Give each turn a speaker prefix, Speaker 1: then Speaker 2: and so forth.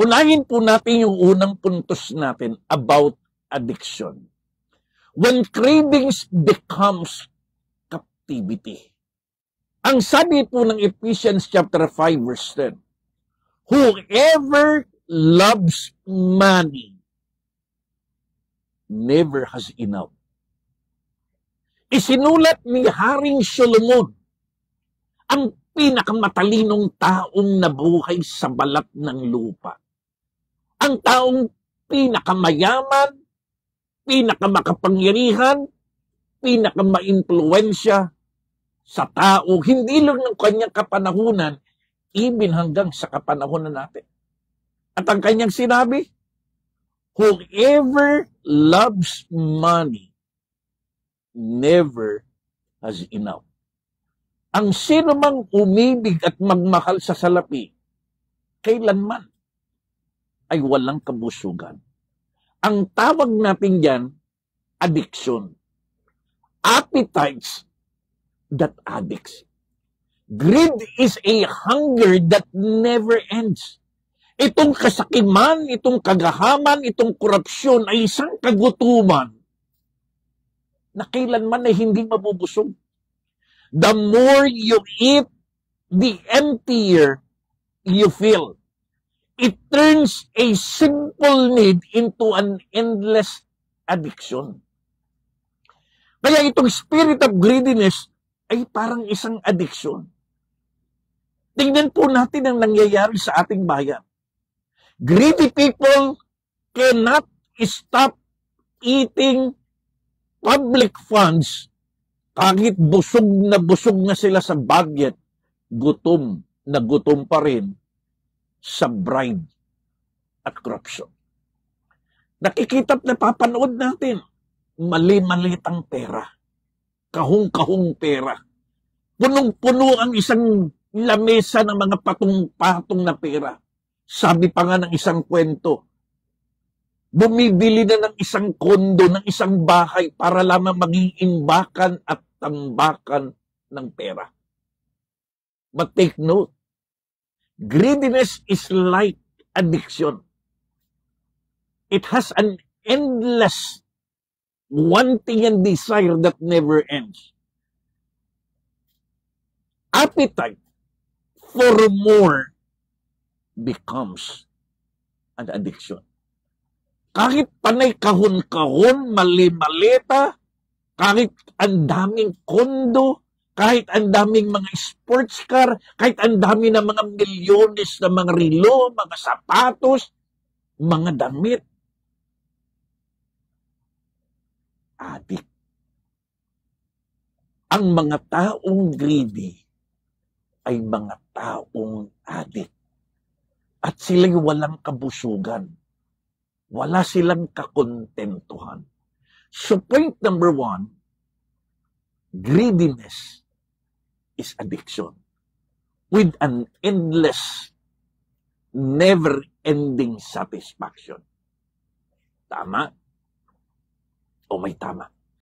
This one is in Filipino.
Speaker 1: Unahin po natin yung unang puntos natin about addiction. When cravings becomes captivity. Ang sabi po ng Ephesians chapter 5 verse 10, whoever loves money never has enough. Isinulat ni Haring Solomon, ang pinakamatalinong taong nabuhay sa balat ng lupa. Ang taong pinakamayaman, pinakamakapangyarihan, pinakamaimpluwensya sa tao, hindi lang ng kanyang kapanahunan, even hanggang sa kapanahunan natin. At ang kanyang sinabi, whoever loves money never has enough. Ang sino mang umibig at magmahal sa salapi, kailanman ay walang kabusugan. Ang tawag natin diyan, addiction. Appetites that addicts. Greed is a hunger that never ends. Itong kasakiman, itong kagahaman, itong korupsyon ay isang kagutuman na kailanman ay hindi mabubusog. The more you eat, the emptier you feel. It turns a simple need into an endless addiction. Kaya itong spirit of greediness ay parang isang addiction. Tingnan po natin ang nangyayari sa ating bayan. Greedy people cannot stop eating public funds kahit busog na sila sa budget, gutom na gutom pa rin sa bribe at corruption. Nakikita't napapanood natin, mali-malitang pera, kahong-kahong pera. Punong-puno ang isang lamesa ng mga patong-patong na pera. Sabi pa nga ng isang kwento, bumibili na ng isang kondo, ng isang bahay para lamang maging imbakan at tambakan ng pera. But take note, greediness is like addiction. It has an endless wanting and desire that never ends. Appetite for more becomes an addiction. Kahit panay kahon-kahon, mali-maleta, kahit ang daming kondo, kahit ang daming mga sports car, kahit ang dami ng mga milyones na mga relo, mga sapatos, mga damit. Adik. Ang mga taong greedy ay mga taong adik. At sila'y walang kabusugan. Wala silang kakontentuhan. So point number 1, greediness is addiction with an endless, never-ending satisfaction. Tama? O may tama?